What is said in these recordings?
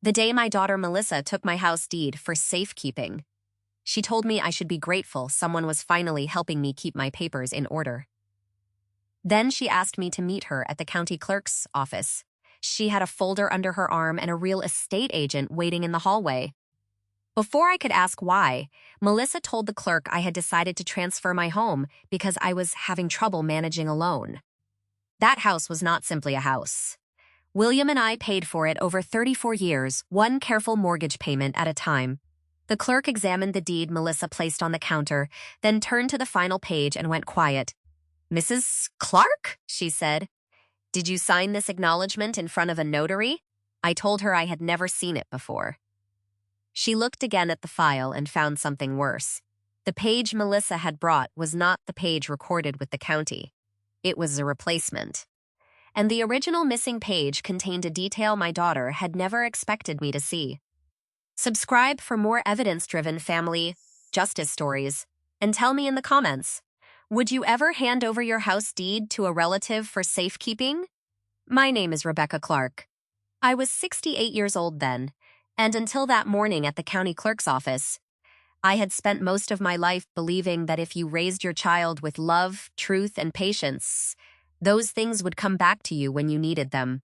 The day my daughter Melissa took my house deed for safekeeping. She told me I should be grateful someone was finally helping me keep my papers in order. Then she asked me to meet her at the county clerk's office. She had a folder under her arm and a real estate agent waiting in the hallway. Before I could ask why, Melissa told the clerk I had decided to transfer my home because I was having trouble managing a loan. That house was not simply a house. William and I paid for it over 34 years, one careful mortgage payment at a time. The clerk examined the deed Melissa placed on the counter, then turned to the final page and went quiet. "Mrs. Clark?" she said. "Did you sign this acknowledgement in front of a notary?" I told her I had never seen it before. She looked again at the file and found something worse. The page Melissa had brought was not the page recorded with the county. It was a replacement. And the original missing page contained a detail my daughter had never expected me to see. Subscribe for more evidence-driven family justice stories, and tell me in the comments, would you ever hand over your house deed to a relative for safekeeping? My name is Rebecca Clark. I was 68 years old then, and until that morning at the county clerk's office, I had spent most of my life believing that if you raised your child with love, truth, and patience, those things would come back to you when you needed them.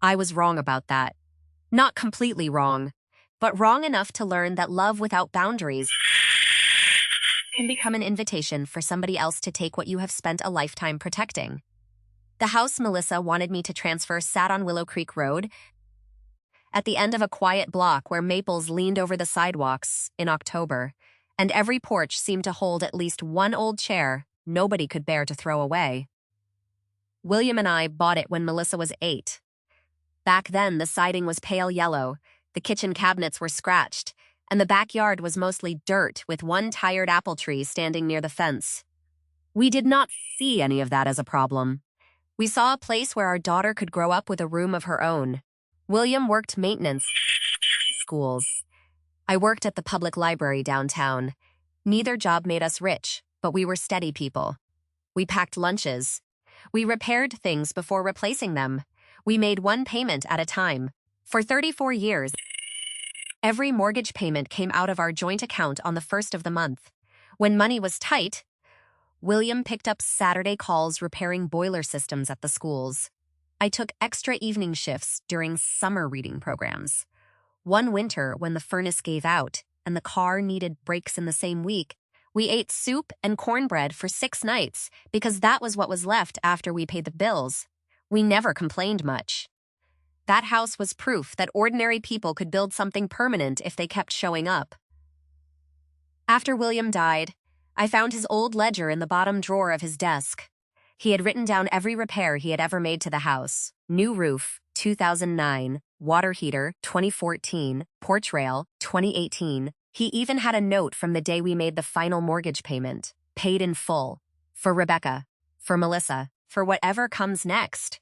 I was wrong about that. Not completely wrong, but wrong enough to learn that love without boundaries can become an invitation for somebody else to take what you have spent a lifetime protecting. The house Melissa wanted me to transfer sat on Willow Creek Road, at the end of a quiet block where maples leaned over the sidewalks in October, and every porch seemed to hold at least one old chair nobody could bear to throw away. William and I bought it when Melissa was 8. Back then, the siding was pale yellow, the kitchen cabinets were scratched, and the backyard was mostly dirt with one tired apple tree standing near the fence. We did not see any of that as a problem. We saw a place where our daughter could grow up with a room of her own. William worked maintenance schools. I worked at the public library downtown. Neither job made us rich, but we were steady people. We packed lunches. We repaired things before replacing them. We made one payment at a time. For 34 years, every mortgage payment came out of our joint account on the first of the month. When money was tight, William picked up Saturday calls repairing boiler systems at the schools. I took extra evening shifts during summer reading programs. One winter, when the furnace gave out and the car needed brakes in the same week, we ate soup and cornbread for 6 nights because that was what was left after we paid the bills. We never complained much. That house was proof that ordinary people could build something permanent if they kept showing up. After William died, I found his old ledger in the bottom drawer of his desk. He had written down every repair he had ever made to the house. New roof, 2009. Water heater, 2014. Porch rail, 2018. He even had a note from the day we made the final mortgage payment. Paid in full. For Rebecca. For Melissa. For whatever comes next.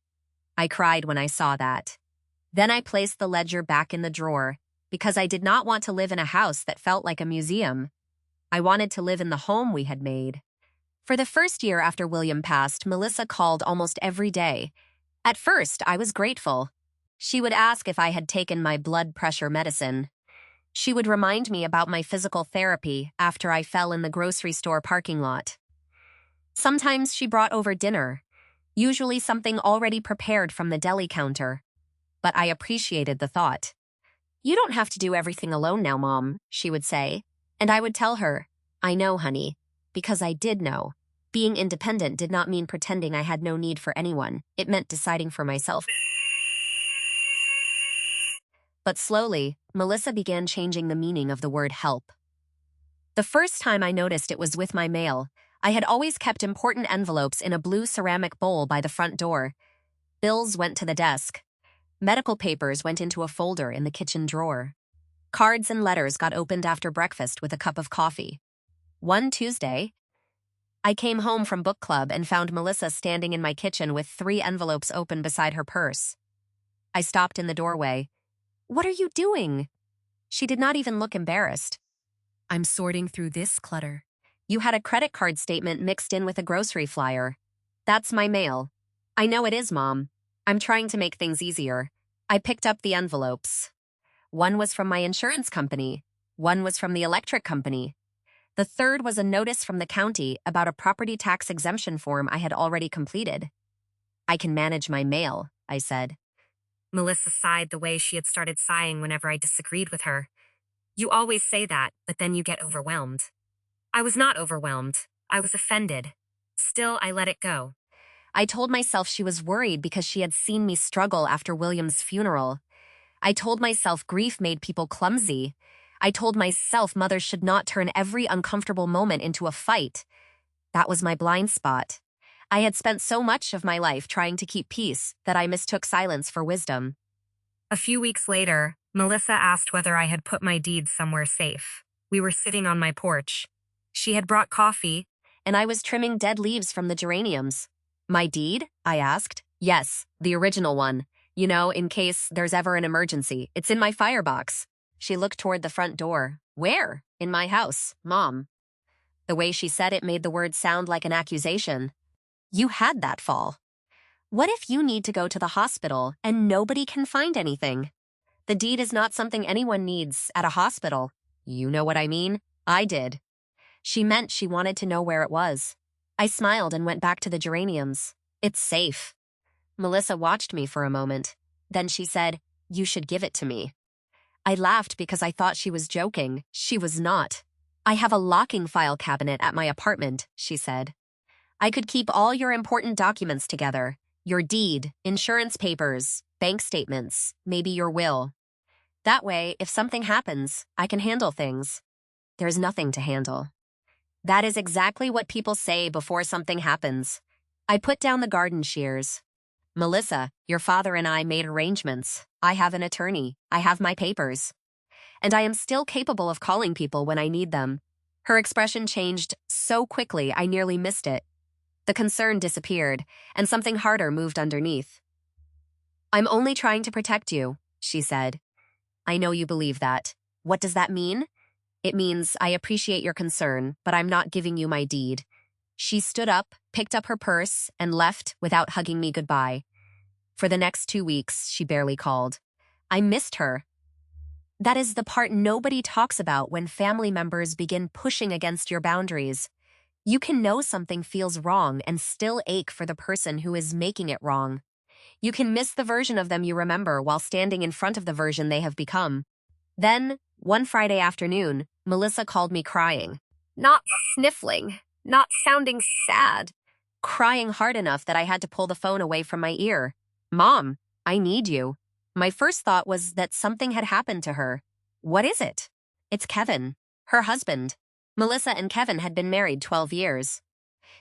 I cried when I saw that. Then I placed the ledger back in the drawer because I did not want to live in a house that felt like a museum. I wanted to live in the home we had made. For the first year after William passed, Melissa called almost every day. At first, I was grateful. She would ask if I had taken my blood pressure medicine. She would remind me about my physical therapy after I fell in the grocery store parking lot. Sometimes she brought over dinner, usually something already prepared from the deli counter. But I appreciated the thought. "You don't have to do everything alone now, Mom," she would say. And I would tell her, "I know, honey," because I did know. Being independent did not mean pretending I had no need for anyone. It meant deciding for myself. But slowly, Melissa began changing the meaning of the word help. The first time I noticed it was with my mail. I had always kept important envelopes in a blue ceramic bowl by the front door. Bills went to the desk. Medical papers went into a folder in the kitchen drawer. Cards and letters got opened after breakfast with a cup of coffee. One Tuesday, I came home from book club and found Melissa standing in my kitchen with 3 envelopes open beside her purse. I stopped in the doorway. "What are you doing?" She did not even look embarrassed. "I'm sorting through this clutter." "You had a credit card statement mixed in with a grocery flyer." "That's my mail." "I know it is, Mom. I'm trying to make things easier." I picked up the envelopes. One was from my insurance company. One was from the electric company. The third was a notice from the county about a property tax exemption form I had already completed. I can manage my mail, I said. Melissa sighed the way she had started sighing whenever I disagreed with her. You always say that, but then you get overwhelmed. I was not overwhelmed. I was offended. Still, I let it go. I told myself she was worried because she had seen me struggle after William's funeral. I told myself grief made people clumsy. I told myself mothers should not turn every uncomfortable moment into a fight. That was my blind spot. I had spent so much of my life trying to keep peace that I mistook silence for wisdom. A few weeks later, Melissa asked whether I had put my deeds somewhere safe. We were sitting on my porch. She had brought coffee, and I was trimming dead leaves from the geraniums. My deed? I asked. Yes, the original one. You know, in case there's ever an emergency. It's in my firebox. She looked toward the front door. Where? In my house, Mom. The way she said it made the word sound like an accusation. You had that fall. What if you need to go to the hospital and nobody can find anything? The deed is not something anyone needs at a hospital. You know what I mean? I did. She meant she wanted to know where it was. I smiled and went back to the geraniums. It's safe. Melissa watched me for a moment. Then she said, You should give it to me. I laughed because I thought she was joking. She was not. I have a locking file cabinet at my apartment, she said. I could keep all your important documents together. Your deed, insurance papers, bank statements, maybe your will. That way, if something happens, I can handle things. There's nothing to handle. That is exactly what people say before something happens. I put down the garden shears. Melissa, your father and I made arrangements. I have an attorney. I have my papers. And I am still capable of calling people when I need them. Her expression changed so quickly I nearly missed it. The concern disappeared, and something harder moved underneath. I'm only trying to protect you, she said. I know you believe that. What does that mean? It means I appreciate your concern, but I'm not giving you my deed. She stood up, picked up her purse, and left without hugging me goodbye. For the next 2 weeks, she barely called. I missed her. That is the part nobody talks about when family members begin pushing against your boundaries. You can know something feels wrong and still ache for the person who is making it wrong. You can miss the version of them you remember while standing in front of the version they have become. Then, one Friday afternoon, Melissa called me crying. Not sniffling, not sounding sad. Crying hard enough that I had to pull the phone away from my ear. Mom, I need you. My first thought was that something had happened to her. What is it? It's Kevin, her husband. Melissa and Kevin had been married 12 years.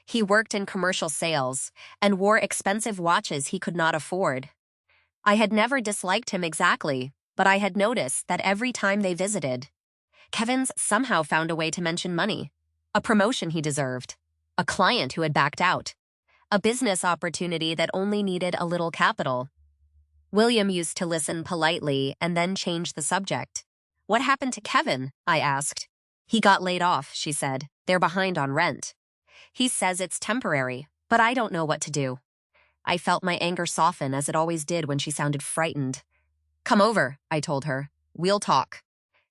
He worked in commercial sales and wore expensive watches he could not afford. I had never disliked him exactly, but I had noticed that every time they visited, Kevin's somehow found a way to mention money, a promotion he deserved, a client who had backed out, a business opportunity that only needed a little capital. William used to listen politely and then change the subject. What happened to Kevin? I asked. He got laid off, she said. They're behind on rent. He says it's temporary, but I don't know what to do. I felt my anger soften as it always did when she sounded frightened. Come over, I told her. We'll talk.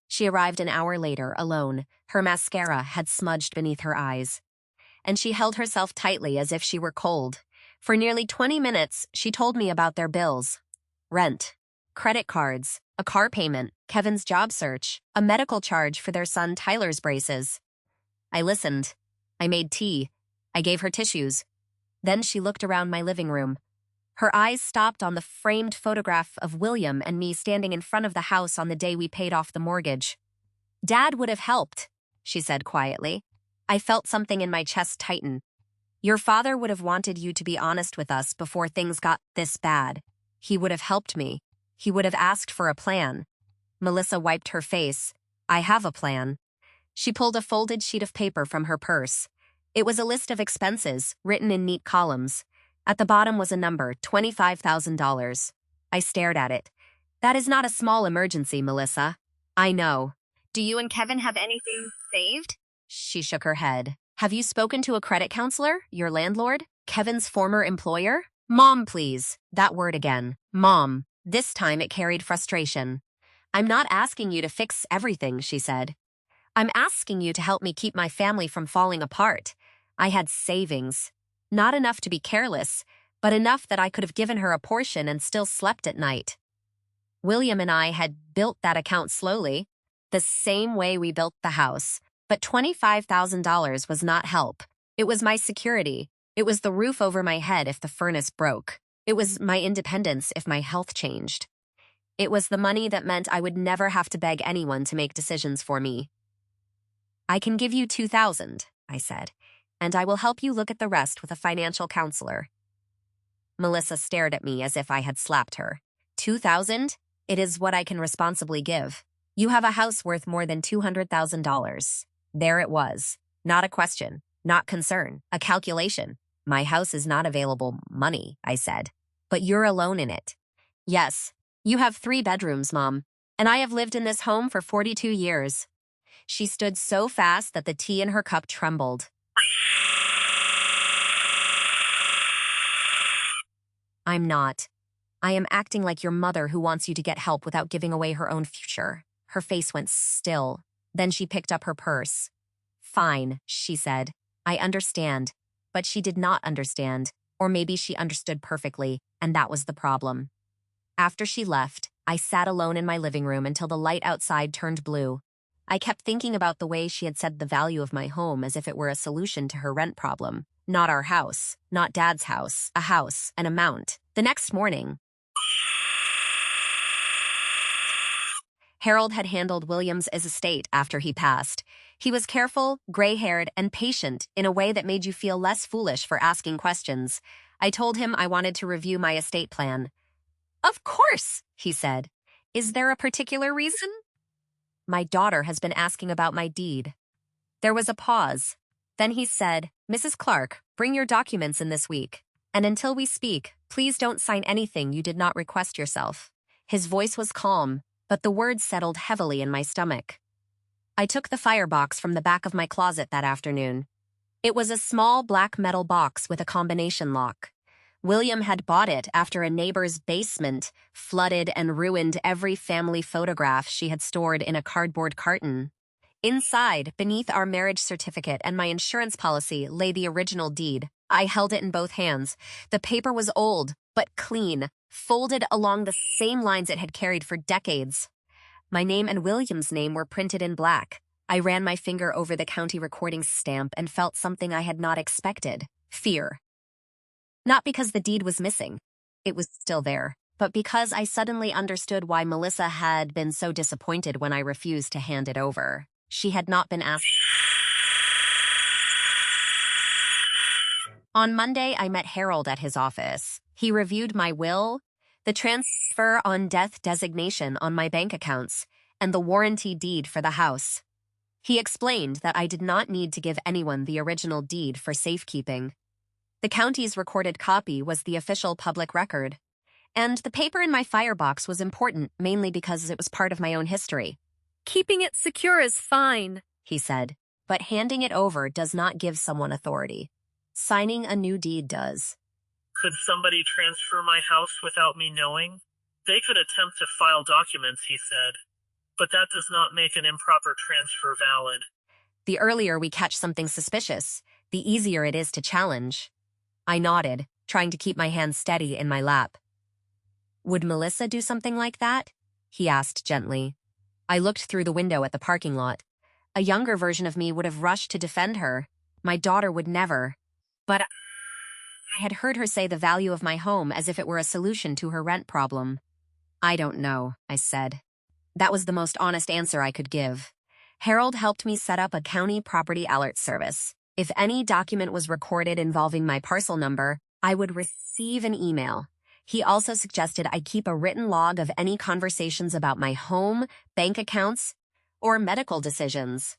She arrived an hour later, alone. Her mascara had smudged beneath her eyes. And she held herself tightly as if she were cold. For nearly 20 minutes, she told me about their bills. Rent, credit cards, a car payment, Kevin's job search, a medical charge for their son Tyler's braces. I listened. I made tea. I gave her tissues. Then she looked around my living room. Her eyes stopped on the framed photograph of William and me standing in front of the house on the day we paid off the mortgage. Dad would have helped, she said quietly. I felt something in my chest tighten. Your father would have wanted you to be honest with us before things got this bad. He would have helped me. He would have asked for a plan. Melissa wiped her face. I have a plan. She pulled a folded sheet of paper from her purse. It was a list of expenses, written in neat columns. At the bottom was a number, $25,000. I stared at it. That is not a small emergency, Melissa. I know. Do you and Kevin have anything saved? She shook her head. Have you spoken to a credit counselor, your landlord, Kevin's former employer? Mom, please. That word again. Mom. This time it carried frustration. I'm not asking you to fix everything, she said. I'm asking you to help me keep my family from falling apart. I had savings. Not enough to be careless, but enough that I could have given her a portion and still slept at night. William and I had built that account slowly, the same way we built the house, but $25,000 was not help. It was my security. It was the roof over my head if the furnace broke. It was my independence if my health changed. It was the money that meant I would never have to beg anyone to make decisions for me. I can give you $2,000, I said, and I will help you look at the rest with a financial counselor. Melissa stared at me as if I had slapped her. $2,000? It is what I can responsibly give. You have a house worth more than $200,000. There it was. Not a question, not concern, a calculation. My house is not available money, I said. But you're alone in it. Yes, you have 3 bedrooms, Mom, and I have lived in this home for 42 years. She stood so fast that the tea in her cup trembled. I'm not. I am acting like your mother who wants you to get help without giving away her own future. Her face went still. Then she picked up her purse. Fine, she said. I understand. But she did not understand, or maybe she understood perfectly, and that was the problem. After she left, I sat alone in my living room until the light outside turned blue. I kept thinking about the way she had said the value of my home as if it were a solution to her rent problem. Not our house, not Dad's house, a house, an amount. The next morning, Harold had handled William's estate after he passed. He was careful, gray-haired, and patient in a way that made you feel less foolish for asking questions. I told him I wanted to review my estate plan. Of course, he said. Is there a particular reason? My daughter has been asking about my deed. There was a pause. Then he said, Mrs. Clark, bring your documents in this week. And until we speak, please don't sign anything you did not request yourself. His voice was calm, but the words settled heavily in my stomach. I took the firebox from the back of my closet that afternoon. It was a small black metal box with a combination lock. William had bought it after a neighbor's basement flooded and ruined every family photograph she had stored in a cardboard carton. Inside, beneath our marriage certificate and my insurance policy, lay the original deed. I held it in both hands. The paper was old, but clean, folded along the same lines it had carried for decades. My name and William's name were printed in black. I ran my finger over the county recording stamp and felt something I had not expected. Fear. Not because the deed was missing. It was still there. But because I suddenly understood why Melissa had been so disappointed when I refused to hand it over. She had not been asked. On Monday, I met Harold at his office. He reviewed my will, the transfer on death designation on my bank accounts, and the warranty deed for the house. He explained that I did not need to give anyone the original deed for safekeeping. The county's recorded copy was the official public record, and the paper in my firebox was important mainly because it was part of my own history. Keeping it secure is fine, he said, but handing it over does not give someone authority. Signing a new deed does. Could somebody transfer my house without me knowing? They could attempt to file documents, he said, but that does not make an improper transfer valid. The earlier we catch something suspicious, the easier it is to challenge. I nodded, trying to keep my hands steady in my lap. Would Melissa do something like that? He asked gently. I looked through the window at the parking lot. A younger version of me would have rushed to defend her. My daughter would never. But I had heard her say the value of my home as if it were a solution to her rent problem. I don't know, I said. That was the most honest answer I could give. Harold helped me set up a county property alert service. If any document was recorded involving my parcel number, I would receive an email. He also suggested I keep a written log of any conversations about my home, bank accounts, or medical decisions.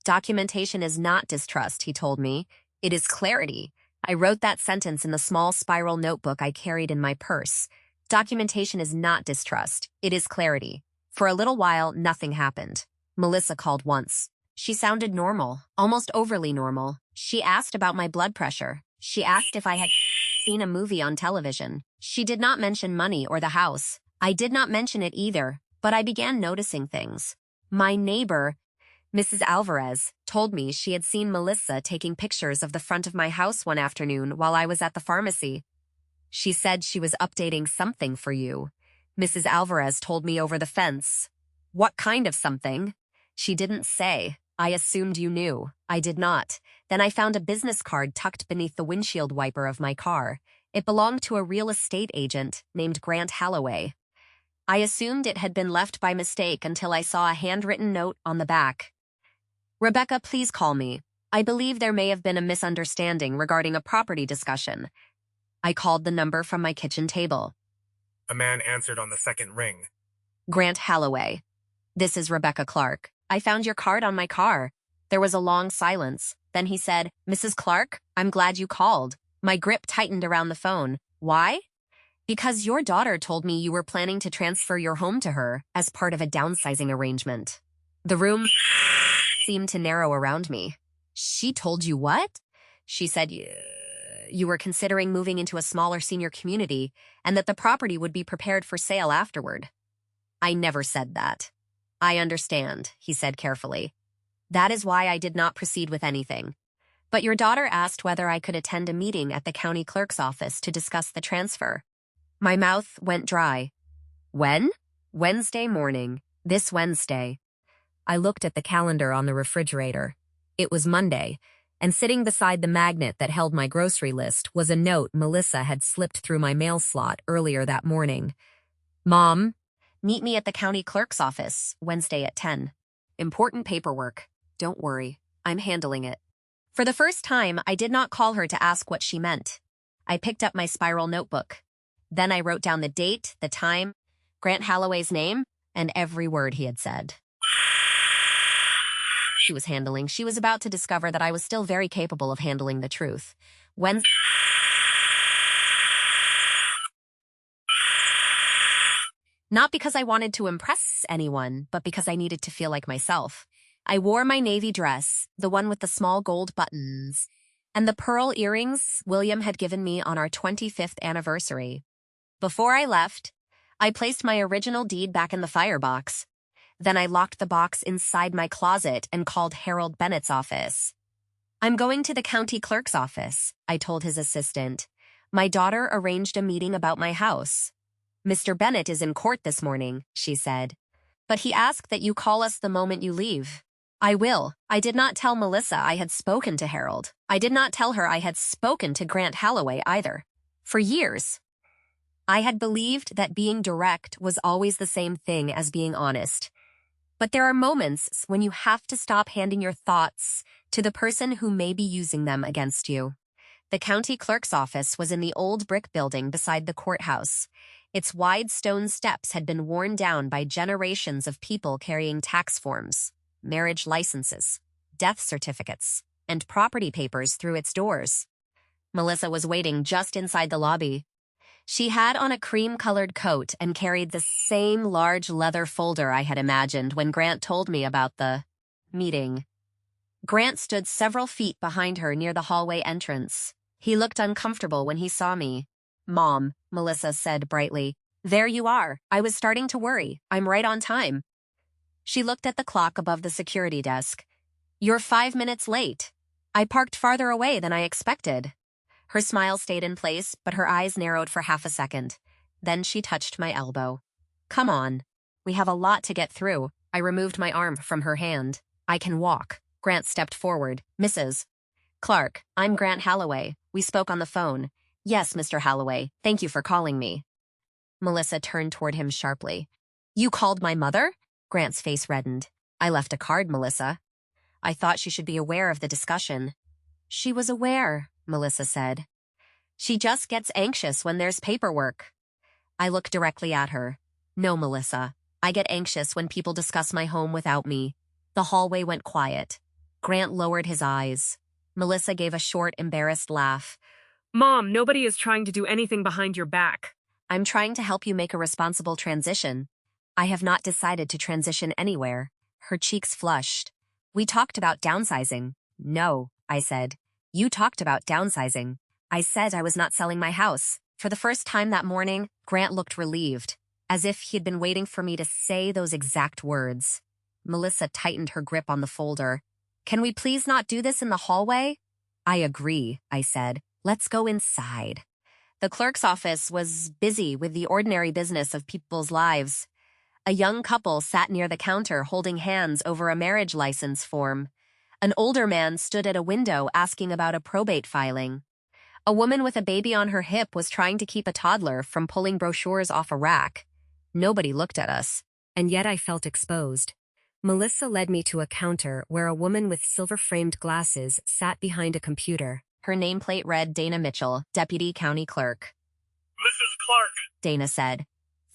Documentation is not distrust, he told me. It is clarity. I wrote that sentence in the small spiral notebook I carried in my purse. Documentation is not distrust. It is clarity. For a little while, nothing happened. Melissa called once. She sounded normal, almost overly normal. She asked about my blood pressure. She asked if I had seen a movie on television. She did not mention money or the house. I did not mention it either, but I began noticing things. My neighbor, Mrs. Alvarez, told me she had seen Melissa taking pictures of the front of my house one afternoon while I was at the pharmacy. She said she was updating something for you. Mrs. Alvarez told me over the fence. What kind of something? She didn't say. I assumed you knew. I did not. Then I found a business card tucked beneath the windshield wiper of my car. It belonged to a real estate agent named Grant Holloway. I assumed it had been left by mistake until I saw a handwritten note on the back. Rebecca, please call me. I believe there may have been a misunderstanding regarding a property discussion. I called the number from my kitchen table. A man answered on the second ring. Grant Holloway. This is Rebecca Clark. I found your card on my car. There was a long silence. Then he said, Mrs. Clark, I'm glad you called. My grip tightened around the phone. Why? Because your daughter told me you were planning to transfer your home to her as part of a downsizing arrangement. The room seemed to narrow around me. She told you what? She said you were considering moving into a smaller senior community and that the property would be prepared for sale afterward. I never said that. I understand, he said carefully. That is why I did not proceed with anything. But your daughter asked whether I could attend a meeting at the county clerk's office to discuss the transfer. My mouth went dry. When? Wednesday morning. This Wednesday. I looked at the calendar on the refrigerator. It was Monday, and sitting beside the magnet that held my grocery list was a note Melissa had slipped through my mail slot earlier that morning. Mom, meet me at the county clerk's office, Wednesday at 10. Important paperwork. Don't worry, I'm handling it. For the first time, I did not call her to ask what she meant. I picked up my spiral notebook. Then I wrote down the date, the time, Grant Holloway's name, and every word he had said. She was about to discover that I was still very capable of handling the truth. Not because I wanted to impress anyone, but because I needed to feel like myself. I wore my navy dress, the one with the small gold buttons, and the pearl earrings William had given me on our 25th anniversary. Before I left, I placed my original deed back in the firebox. Then I locked the box inside my closet and called Harold Bennett's office. I'm going to the county clerk's office, I told his assistant. My daughter arranged a meeting about my house. Mr. Bennett is in court this morning, she said. But he asked that you call us the moment you leave. I will. I did not tell Melissa I had spoken to Harold. I did not tell her I had spoken to Grant Holloway either. For years, I had believed that being direct was always the same thing as being honest. But there are moments when you have to stop handing your thoughts to the person who may be using them against you. The county clerk's office was in the old brick building beside the courthouse. Its wide stone steps had been worn down by generations of people carrying tax forms, marriage licenses, death certificates, and property papers through its doors. Melissa was waiting just inside the lobby. She had on a cream-colored coat and carried the same large leather folder I had imagined when Grant told me about the meeting. Grant stood several feet behind her near the hallway entrance. He looked uncomfortable when he saw me. Mom, Melissa said brightly. There you are. I was starting to worry. I'm right on time. She looked at the clock above the security desk. You're 5 minutes late. I parked farther away than I expected. Her smile stayed in place, but her eyes narrowed for half a second. Then she touched my elbow. Come on. We have a lot to get through. I removed my arm from her hand. I can walk. Grant stepped forward. Mrs. Clark, I'm Grant Holloway. We spoke on the phone. Yes, Mr. Holloway. Thank you for calling me. Melissa turned toward him sharply. You called my mother? Grant's face reddened. I left a card, Melissa. I thought she should be aware of the discussion. She was aware, Melissa said. She just gets anxious when there's paperwork. I looked directly at her. No, Melissa. I get anxious when people discuss my home without me. The hallway went quiet. Grant lowered his eyes. Melissa gave a short, embarrassed laugh. Mom, nobody is trying to do anything behind your back. I'm trying to help you make a responsible transition. I have not decided to transition anywhere. Her cheeks flushed. We talked about downsizing. No, I said. You talked about downsizing. I said I was not selling my house. For the first time that morning, Grant looked relieved. as if he'd been waiting for me to say those exact words. Melissa tightened her grip on the folder. Can we please not do this in the hallway? I agree, I said. Let's go inside. The clerk's office was busy with the ordinary business of people's lives. A young couple sat near the counter holding hands over a marriage license form. An older man stood at a window asking about a probate filing. A woman with a baby on her hip was trying to keep a toddler from pulling brochures off a rack. Nobody looked at us, and yet I felt exposed. Melissa led me to a counter where a woman with silver-framed glasses sat behind a computer. Her nameplate read Dana Mitchell, Deputy County Clerk. Mrs. Clark. Dana said.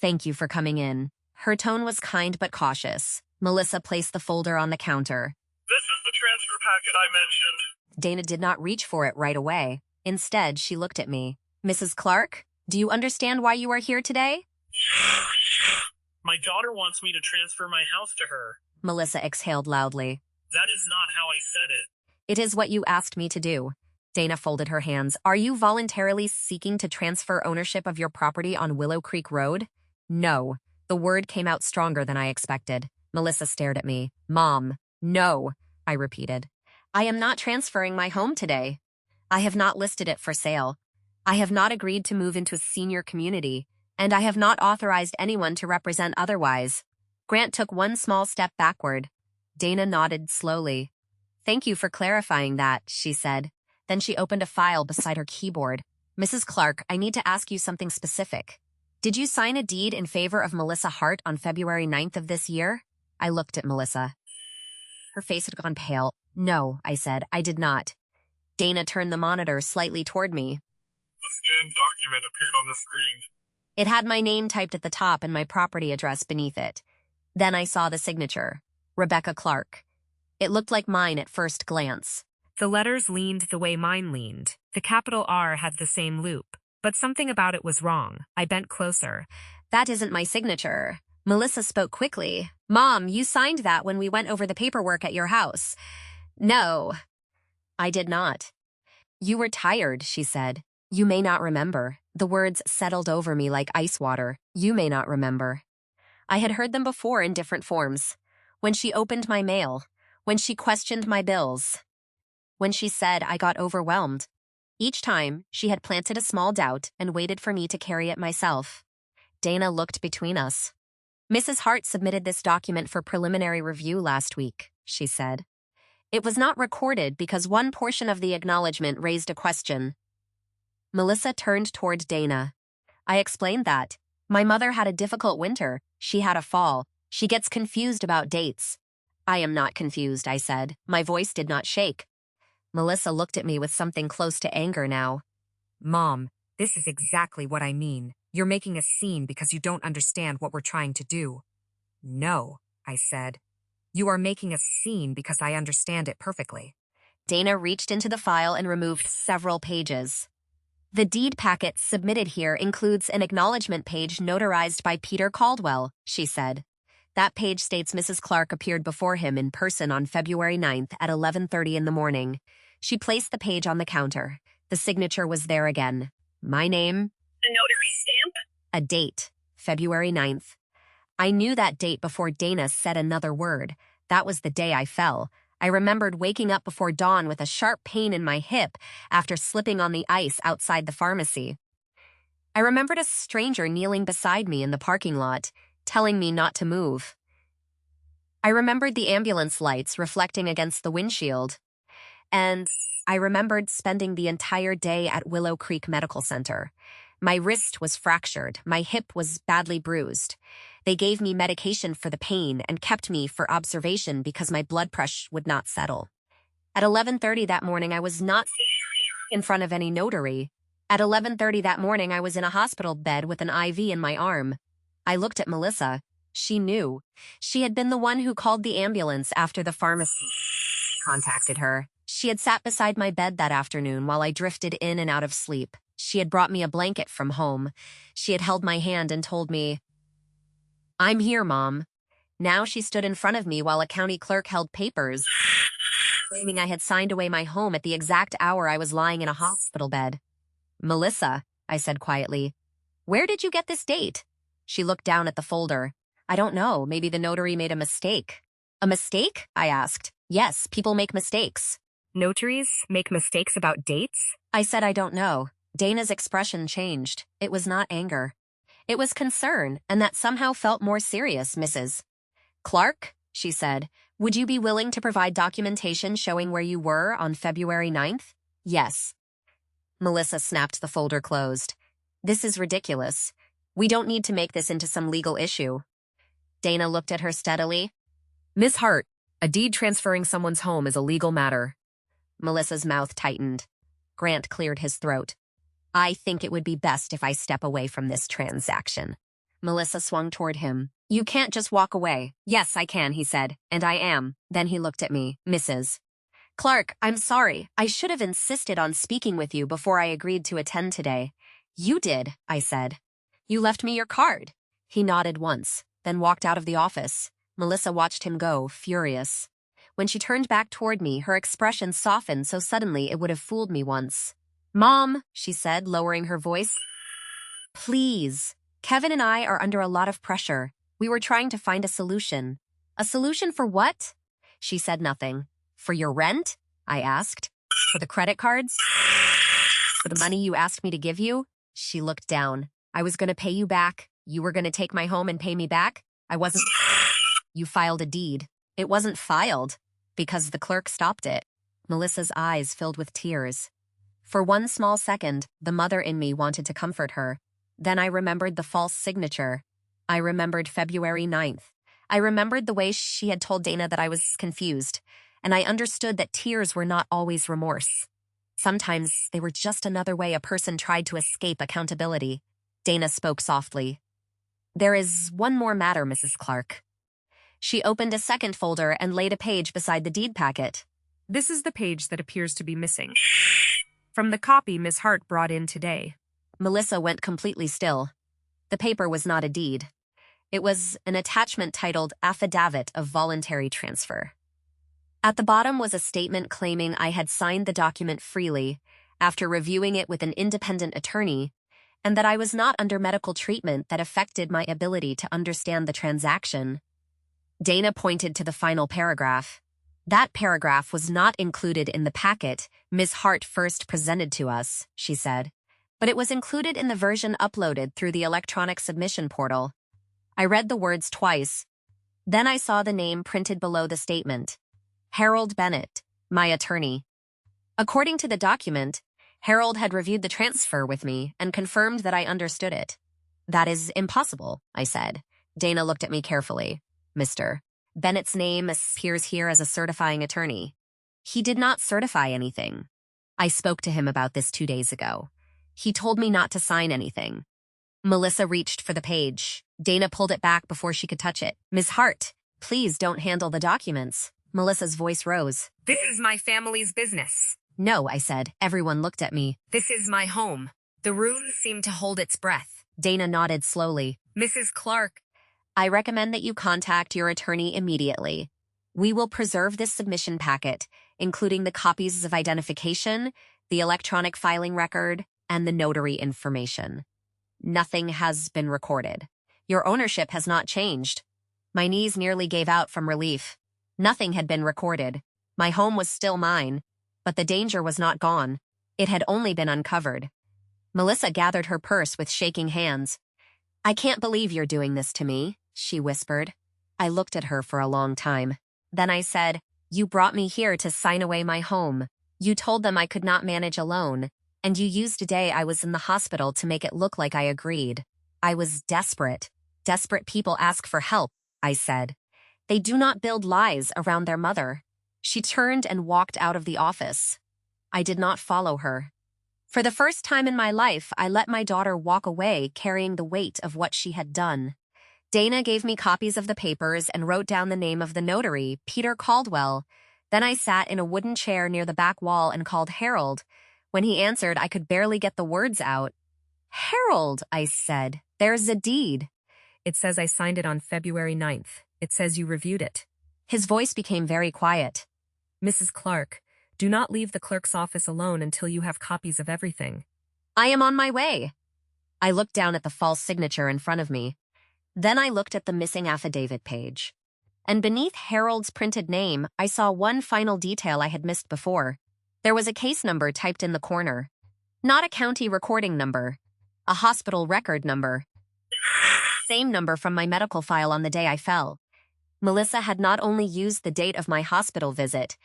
Thank you for coming in. Her tone was kind but cautious. Melissa placed the folder on the counter. This is the transfer packet I mentioned. Dana did not reach for it right away. Instead, she looked at me. Mrs. Clark, do you understand why you are here today? My daughter wants me to transfer my house to her. Melissa exhaled loudly. That is not how I said it. It is what you asked me to do. Dana folded her hands. Are you voluntarily seeking to transfer ownership of your property on Willow Creek Road? No. The word came out stronger than I expected. Melissa stared at me. Mom, no, I repeated. I am not transferring my home today. I have not listed it for sale. I have not agreed to move into a senior community, and I have not authorized anyone to represent otherwise. Grant took one small step backward. Dana nodded slowly. Thank you for clarifying that, she said. Then she opened a file beside her keyboard. Mrs. Clark, I need to ask you something specific. Did you sign a deed in favor of Melissa Hart on February 9th of this year? I looked at Melissa. Her face had gone pale. No, I said, I did not. Dana turned the monitor slightly toward me. A scanned document appeared on the screen. It had my name typed at the top and my property address beneath it. Then I saw the signature, Rebecca Clark. It looked like mine at first glance. The letters leaned the way mine leaned. The capital R had the same loop. But something about it was wrong. I bent closer. That isn't my signature. Melissa spoke quickly. Mom, you signed that when we went over the paperwork at your house. No, I did not. You were tired, she said. You may not remember. The words settled over me like ice water. You may not remember. I had heard them before in different forms. When she opened my mail. When she questioned my bills. When she said I got overwhelmed. Each time, she had planted a small doubt and waited for me to carry it myself. Dana looked between us. Mrs. Hart submitted this document for preliminary review last week, she said. It was not recorded because one portion of the acknowledgement raised a question. Melissa turned toward Dana. I explained that. My mother had a difficult winter. She had a fall. She gets confused about dates. I am not confused, I said. My voice did not shake. Melissa looked at me with something close to anger now. Mom, this is exactly what I mean. You're making a scene because you don't understand what we're trying to do. No, I said. You are making a scene because I understand it perfectly. Dana reached into the file and removed several pages. The deed packet submitted here includes an acknowledgement page notarized by Peter Caldwell, she said. That page states Mrs. Clark appeared before him in person on February 9th at 11:30 in the morning. She placed the page on the counter. The signature was there again. My name. A notary stamp? A date. February 9th. I knew that date before Dana said another word. That was the day I fell. I remembered waking up before dawn with a sharp pain in my hip after slipping on the ice outside the pharmacy. I remembered a stranger kneeling beside me in the parking lot, telling me not to move. I remembered the ambulance lights reflecting against the windshield. And I remembered spending the entire day at Willow Creek Medical Center. My wrist was fractured. My hip was badly bruised. They gave me medication for the pain and kept me for observation because my blood pressure would not settle. At 11:30 that morning, I was not in front of any notary. At 11:30 that morning, I was in a hospital bed with an IV in my arm. I looked at Melissa. She knew. She had been the one who called the ambulance after the pharmacy contacted her. She had sat beside my bed that afternoon while I drifted in and out of sleep. She had brought me a blanket from home. She had held my hand and told me, I'm here, Mom. Now she stood in front of me while a county clerk held papers, claiming I had signed away my home at the exact hour I was lying in a hospital bed. Melissa, I said quietly, where did you get this date? She looked down at the folder. I don't know, maybe the notary made a mistake. A mistake? I asked. Yes, people make mistakes. Notaries make mistakes about dates? I said I don't know. Dana's expression changed. It was not anger. It was concern, and that somehow felt more serious, Mrs. Clark, she said, would you be willing to provide documentation showing where you were on February 9th? Yes. Melissa snapped the folder closed. This is ridiculous. We don't need to make this into some legal issue. Dana looked at her steadily. Miss Hart, a deed transferring someone's home is a legal matter. Melissa's mouth tightened. Grant cleared his throat. I think it would be best if I step away from this transaction. Melissa swung toward him. You can't just walk away. Yes, I can, he said, and I am. Then he looked at me. Mrs. Clark, I'm sorry. I should have insisted on speaking with you before I agreed to attend today. You did, I said. You left me your card. He nodded once, then walked out of the office. Melissa watched him go, furious. When she turned back toward me, her expression softened so suddenly it would have fooled me once. Mom, she said, lowering her voice. Please. Kevin and I are under a lot of pressure. We were trying to find a solution. A solution for what? She said nothing. For your rent? I asked. For the credit cards? For the money you asked me to give you? She looked down. I was going to pay you back. You were going to take my home and pay me back? I wasn't. You filed a deed. It wasn't filed because the clerk stopped it. Melissa's eyes filled with tears. For one small second, the mother in me wanted to comfort her. Then I remembered the false signature. I remembered February 9th. I remembered the way she had told Dana that I was confused, and I understood that tears were not always remorse. Sometimes they were just another way a person tried to escape accountability. Dana spoke softly. There is one more matter, Mrs. Clark. She opened a second folder and laid a page beside the deed packet. This is the page that appears to be missing. From the copy Miss Hart brought in today. Melissa went completely still. The paper was not a deed. It was an attachment titled Affidavit of Voluntary Transfer. At the bottom was a statement claiming I had signed the document freely after reviewing it with an independent attorney, and that I was not under medical treatment that affected my ability to understand the transaction. Dana pointed to the final paragraph. That paragraph was not included in the packet Ms. Hart first presented to us, she said, but it was included in the version uploaded through the electronic submission portal. I read the words twice. Then I saw the name printed below the statement. Harold Bennett, my attorney. According to the document, Harold had reviewed the transfer with me and confirmed that I understood it. That is impossible, I said. Dana looked at me carefully. Mr. Bennett's name appears here as a certifying attorney. He did not certify anything. I spoke to him about this 2 days ago. He told me not to sign anything. Melissa reached for the page. Dana pulled it back before she could touch it. Ms. Hart, please don't handle the documents. Melissa's voice rose. This is my family's business. No, I said. Everyone looked at me. This is my home. The room seemed to hold its breath. Dana nodded slowly. Mrs. Clark. I recommend that you contact your attorney immediately. We will preserve this submission packet, including the copies of identification, the electronic filing record, and the notary information. Nothing has been recorded. Your ownership has not changed. My knees nearly gave out from relief. Nothing had been recorded. My home was still mine, but the danger was not gone. It had only been uncovered. Melissa gathered her purse with shaking hands. I can't believe you're doing this to me, she whispered. I looked at her for a long time. Then I said, you brought me here to sign away my home. You told them I could not manage alone, and you used a day I was in the hospital to make it look like I agreed. I was desperate. Desperate people ask for help, I said. They do not build lies around their mother. She turned and walked out of the office. I did not follow her. For the first time in my life, I let my daughter walk away carrying the weight of what she had done. Dana gave me copies of the papers and wrote down the name of the notary, Peter Caldwell. Then I sat in a wooden chair near the back wall and called Harold. When he answered, I could barely get the words out. Harold, I said, there's a deed. It says I signed it on February 9th. It says you reviewed it. His voice became very quiet. Mrs. Clark, do not leave the clerk's office alone until you have copies of everything. I am on my way. I looked down at the false signature in front of me. Then I looked at the missing affidavit page. And beneath Harold's printed name, I saw one final detail I had missed before. There was a case number typed in the corner. Not a county recording number. A hospital record number. Same number from my medical file on the day I fell. Melissa had not only used the date of my hospital visit,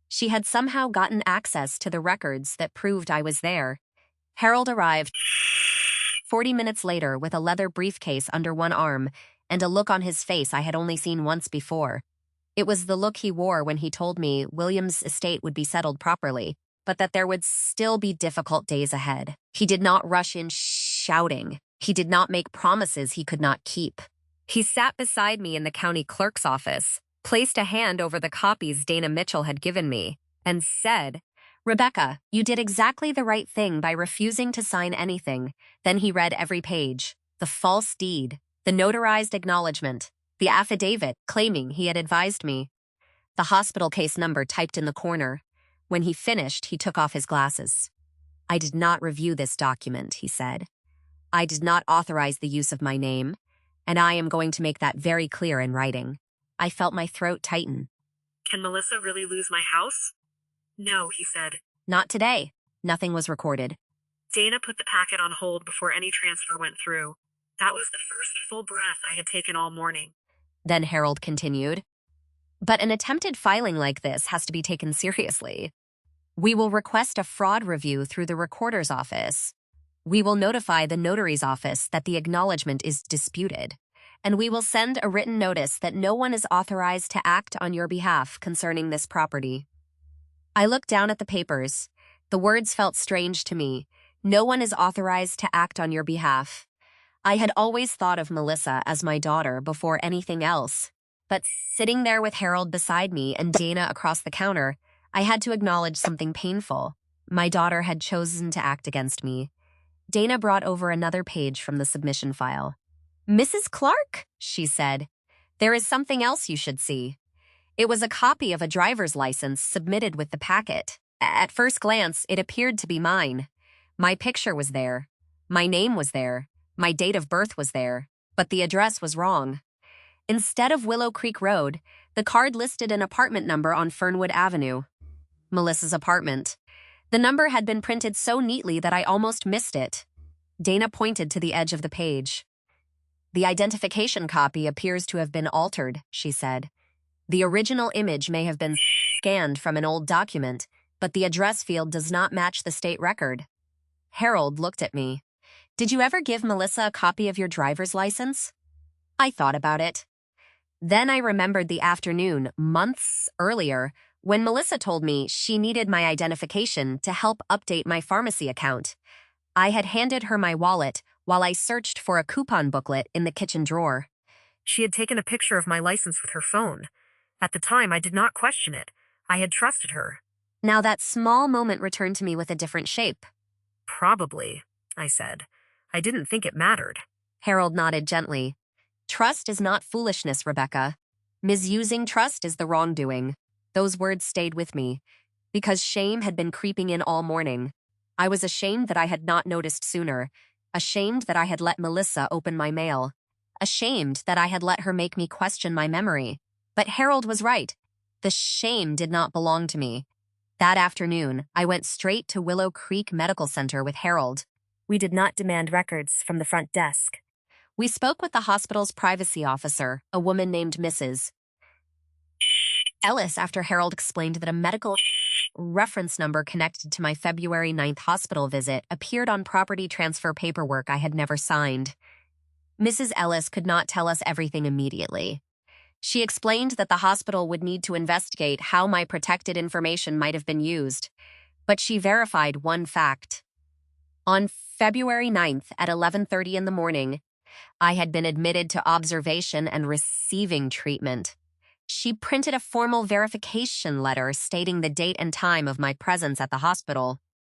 she had somehow gotten access to the records that proved I was there. Harold arrived 40 minutes later with a leather briefcase under one arm and a look on his face I had only seen once before. It was the look he wore when he told me William's estate would be settled properly, but that there would still be difficult days ahead. He did not rush in shouting. He did not make promises he could not keep. He sat beside me in the county clerk's office, placed a hand over the copies Dana Mitchell had given me, and said, "Rebecca, you did exactly the right thing by refusing to sign anything." Then he read every page. The false deed, the notarized acknowledgement, the affidavit claiming he had advised me, the hospital case number typed in the corner. When he finished, he took off his glasses. "I did not review this document," he said. "I did not authorize the use of my name, and I am going to make that very clear in writing." I felt my throat tighten. Can Melissa really lose my house? No, he said. Not today. Nothing was recorded. Dana put the packet on hold before any transfer went through. That was the first full breath I had taken all morning. Then Harold continued, "But an attempted filing like this has to be taken seriously. We will request a fraud review through the recorder's office. We will notify the notary's office that the acknowledgement is disputed, and we will send a written notice that no one is authorized to act on your behalf concerning this property." I looked down at the papers. The words felt strange to me. No one is authorized to act on your behalf. I had always thought of Melissa as my daughter before anything else. But sitting there with Harold beside me and Dana across the counter, I had to acknowledge something painful. My daughter had chosen to act against me. Dana brought over another page from the submission file. "Mrs. Clark," she said, "there is something else you should see." It was a copy of a driver's license submitted with the packet. At first glance, it appeared to be mine. My picture was there. My name was there. My date of birth was there. But the address was wrong. Instead of Willow Creek Road, the card listed an apartment number on Fernwood Avenue. Melissa's apartment. The number had been printed so neatly that I almost missed it. Dana pointed to the edge of the page. "The identification copy appears to have been altered," she said. "The original image may have been scanned from an old document, but the address field does not match the state record." Harold looked at me. "Did you ever give Melissa a copy of your driver's license?" I thought about it. Then I remembered the afternoon, months earlier, when Melissa told me she needed my identification to help update my pharmacy account. I had handed her my wallet while I searched for a coupon booklet in the kitchen drawer. She had taken a picture of my license with her phone. At the time, I did not question it. I had trusted her. Now that small moment returned to me with a different shape. "Probably," I said. "I didn't think it mattered." Harold nodded gently. "Trust is not foolishness, Rebecca. Misusing trust is the wrongdoing." Those words stayed with me, because shame had been creeping in all morning. I was ashamed that I had not noticed sooner, ashamed that I had let Melissa open my mail, ashamed that I had let her make me question my memory. But Harold was right. The shame did not belong to me. That afternoon, I went straight to Willow Creek Medical Center with Harold. We did not demand records from the front desk. We spoke with the hospital's privacy officer, a woman named Mrs. Ellis, after Harold explained that a medical reference number connected to my February 9th hospital visit appeared on property transfer paperwork I had never signed. Mrs. Ellis could not tell us everything immediately. She explained that the hospital would need to investigate how my protected information might have been used, but she verified one fact. On February 9th at 11:30 in the morning, I had been admitted to observation and receiving treatment. She printed a formal verification letter stating the date and time of my presence at the hospital.